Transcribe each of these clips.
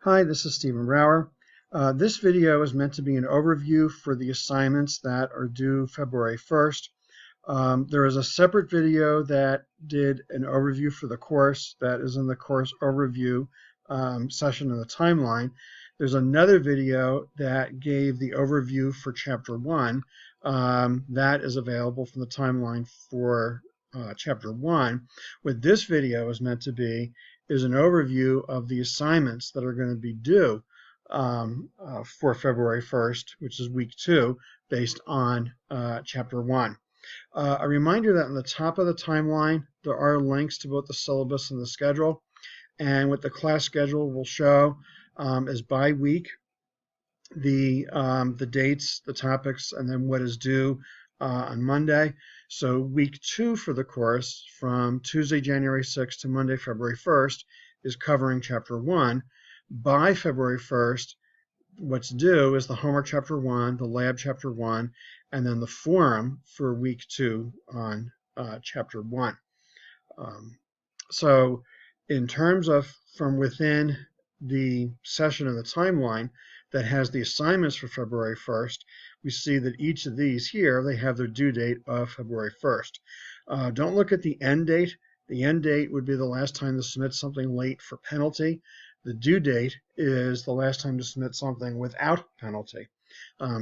Hi, this is Stephen Brower. This video is meant to be an overview for the assignments that are due February 1st. There is a separate video that did an overview for the course that is in the course overview session of the timeline. There's another video that gave the overview for Chapter 1 that is available from the timeline for Chapter 1. What this video is meant to be is an overview of the assignments that are going to be due for February 1st, which is week 2, based on Chapter 1. A reminder that on the top of the timeline, there are links to both the syllabus and the schedule. And what the class schedule will show is by week, the dates, the topics, and then what is due on Monday. So week 2 for the course, from Tuesday, January 6th to Monday, February 1st, is covering Chapter 1. By February 1st, what's due is the homework Chapter 1, the lab Chapter 1, and then the forum for week 2 on Chapter 1. So in terms of from within the session of the timeline that has the assignments for February 1st, we see that each of these here, they have their due date of February 1st. Don't look at the end date. The end date would be the last time to submit something late for penalty. The due date is the last time to submit something without penalty.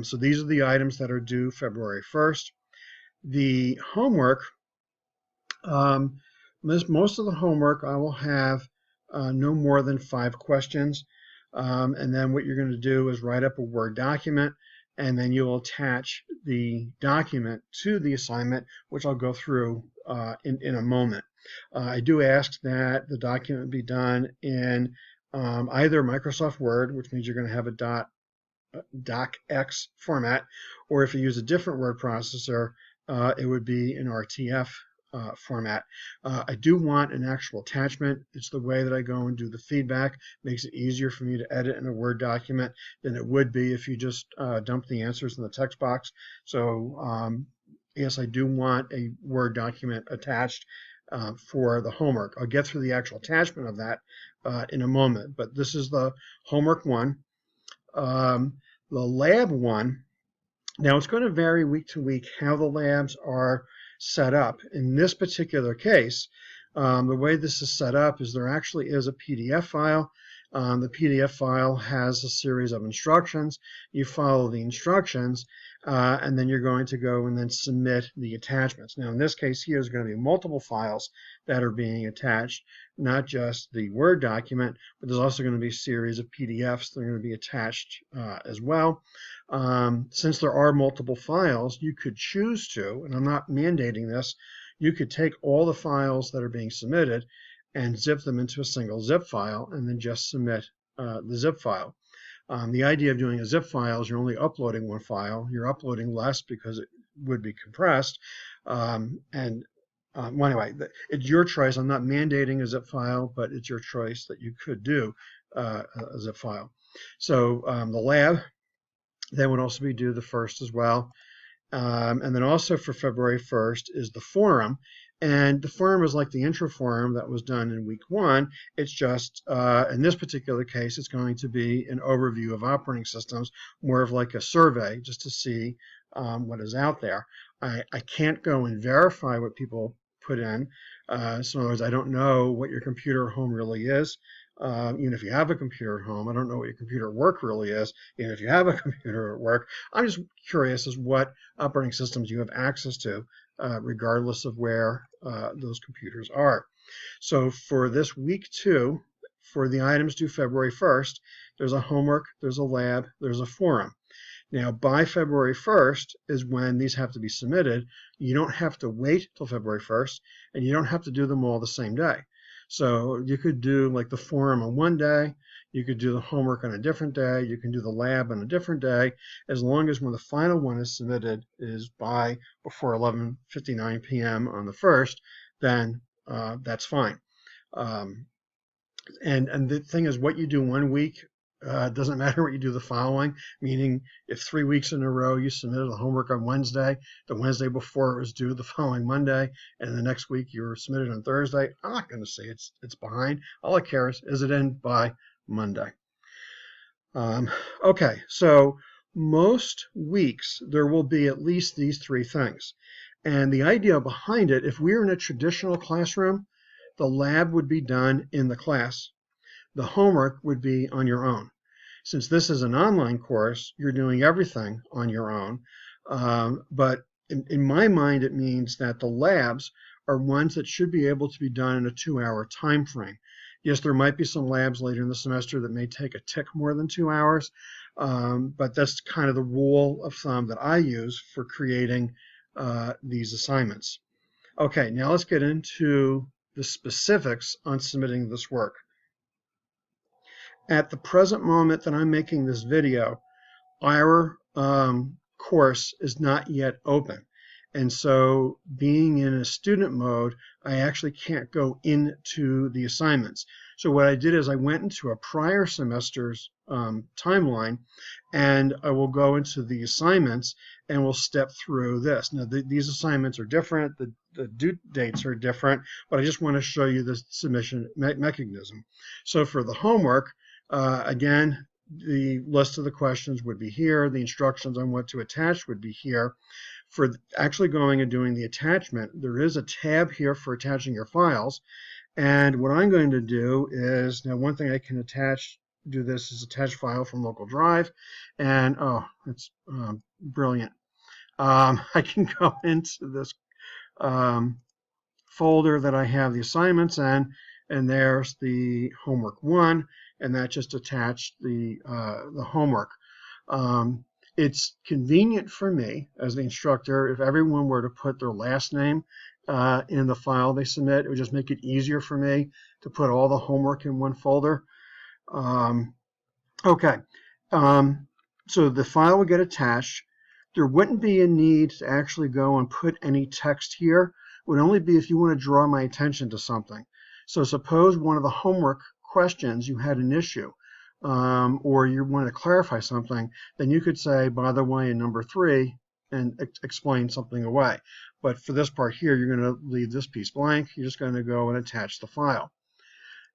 So these are the items that are due February 1st. The homework, most of the homework I will have no more than 5 questions. And then what you're going to do is write up a Word document, and then you'll attach the document to the assignment, which I'll go through in a moment. I do ask that the document be done in either Microsoft Word, which means you're going to have a docx format, or if you use a different word processor, it would be an RTF format. I do want an actual attachment. It's the way that I go and do the feedback. Makes it easier for me to edit in a Word document than it would be if you just dump the answers in the text box. So yes, I do want a Word document attached for the homework. I'll get through the actual attachment of that in a moment, but this is the homework 1. The lab 1, now it's going to vary week to week how the labs are set up. In this particular case, the way this is set up is there actually is a PDF file. The PDF file has a series of instructions. You follow the instructions, and then you're going to go and then submit the attachments. Now, in this case here, there's going to be multiple files that are being attached, not just the Word document, but there's also going to be a series of PDFs that are going to be attached as well. Since there are multiple files, you could choose to, and I'm not mandating this, you could take all the files that are being submitted and zip them into a single zip file and then just submit the zip file. The idea of doing a zip file is you're only uploading one file. You're uploading less because it would be compressed. Well, anyway, it's your choice. I'm not mandating a zip file, but it's your choice that you could do a zip file. So the lab, that would also be due the 1st as well. And then also for February 1st is the forum. And the forum is like the intro forum that was done in week 1. It's just, in this particular case, it's going to be an overview of operating systems, more of like a survey, just to see what is out there. I can't go and verify what people put in. So in other words, I don't know what your computer at home really is. Even if you have a computer at home, I don't know what your computer at work really is. Even if you have a computer at work, I'm just curious as what operating systems you have access to, regardless of where those computers are. So for this week 2, for the items due February 1st, there's a homework, there's a lab, there's a forum. Now, by February 1st is when these have to be submitted. You don't have to wait till February 1st, and you don't have to do them all the same day. So you could do like the forum on one day, you could do the homework on a different day, you can do the lab on a different day, as long as when the final one is submitted is by before 11:59 p.m. on the 1st, then that's fine. And the thing is, what you do one week doesn't matter what you do the following, meaning if 3 weeks in a row you submitted the homework on Wednesday, the Wednesday before it was due the following Monday, and the next week you were submitted on Thursday, I'm not going to say it's behind. All I care is it in by Monday. Okay, so most weeks there will be at least these three things. And the idea behind it, if we were in a traditional classroom, the lab would be done in the class. The homework would be on your own. Since this is an online course, you're doing everything on your own. But in my mind, it means that the labs are ones that should be able to be done in a 2-hour time frame. Yes, there might be some labs later in the semester that may take a tick more than 2 hours, but that's kind of the rule of thumb that I use for creating these assignments. Okay, now let's get into the specifics on submitting this work. At the present moment that I'm making this video, our course is not yet open. And so being in a student mode, I actually can't go into the assignments. So what I did is I went into a prior semester's timeline, and I will go into the assignments and we'll step through this. Now, these assignments are different. The due dates are different, but I just want to show you the submission mechanism. So for the homework, again, the list of the questions would be here. The instructions on what to attach would be here. For actually going and doing the attachment, there is a tab here for attaching your files. And what I'm going to do is, now one thing I can do this is attach file from local drive. And oh, it's brilliant. I can go into this folder that I have the assignments in, and there's the homework 1, and that just attached the homework. It's convenient for me as the instructor if everyone were to put their last name in the file they submit. It would just make it easier for me to put all the homework in one folder. Okay, so the file would get attached. There wouldn't be a need to actually go and put any text here. It would only be if you want to draw my attention to something. So suppose one of the homework questions you had an issue, or you want to clarify something, then you could say, by the way, in number 3, and explain something away. But for this part here, you're going to leave this piece blank. You're just going to go and attach the file.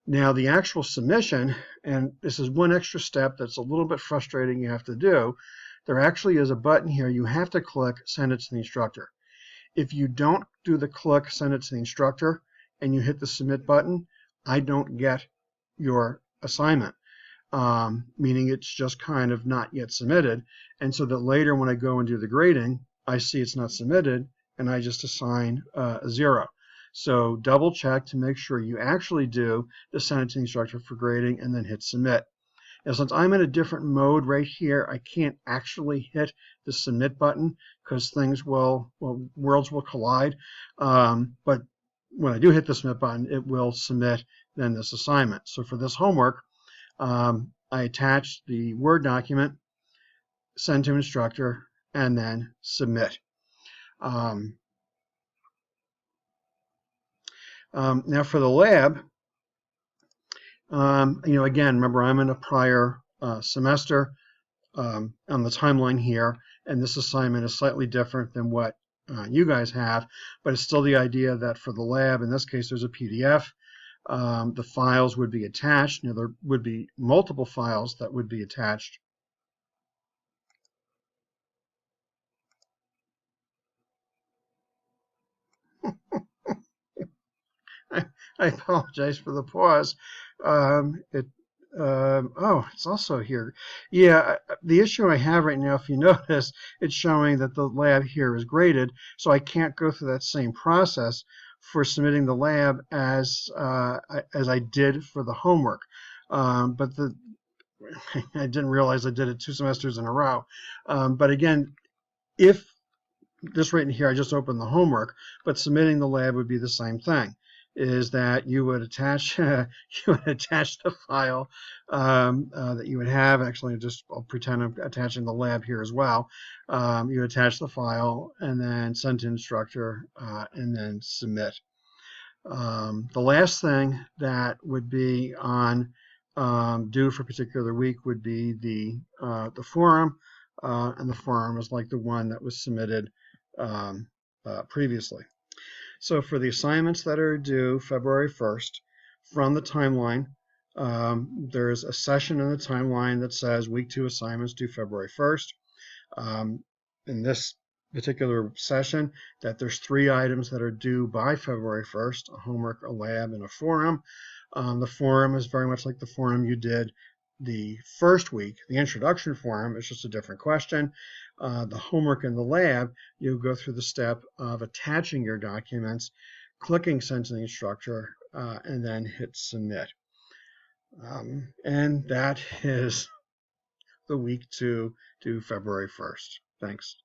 Now the actual submission, and this is one extra step that's a little bit frustrating you have to do, there actually is a button here you have to click, send it to the instructor. If you don't do the click, send it to the instructor, and you hit the submit button, I don't get your assignment, meaning it's just kind of not yet submitted. And so that later when I go and do the grading, I see it's not submitted, and I just assign a 0. So double check to make sure you actually do the send it to the instructor for grading, and then hit submit. Now, since I'm in a different mode right here, I can't actually hit the submit button because worlds will collide. But when I do hit the submit button, it will submit then this assignment. So for this homework, I attach the Word document, send to instructor, and then submit. Now for the lab, again, remember I'm in a prior semester on the timeline here, and this assignment is slightly different than what you guys have, but it's still the idea that for the lab, in this case, there's a PDF. The files would be attached. Now, there would be multiple files that would be attached. I apologize for the pause. It's also here. Yeah, the issue I have right now, if you notice, it's showing that the lab here is graded, so I can't go through that same process for submitting the lab as I did for the homework. But I didn't realize I did it 2 semesters in a row. But again, if this right in here, I just opened the homework, but submitting the lab would be the same thing. Is that you would attach the file that you would have. Actually, I'll pretend I'm attaching the lab here as well. You attach the file and then send to instructor and then submit. The last thing that would be on due for a particular week would be the forum, and the forum is like the one that was submitted previously. So for the assignments that are due February 1st, from the timeline, There's a session in the timeline that says week 2 assignments due February 1st. In this particular session, that there's 3 items that are due by February 1st, a homework, a lab, and a forum. The forum is very much like the forum you did the first week. The introduction forum is just a different question. The homework in the lab, you go through the step of attaching your documents, clicking send to the instructor, and then hit submit. And that is the week 2 to February 1st. Thanks.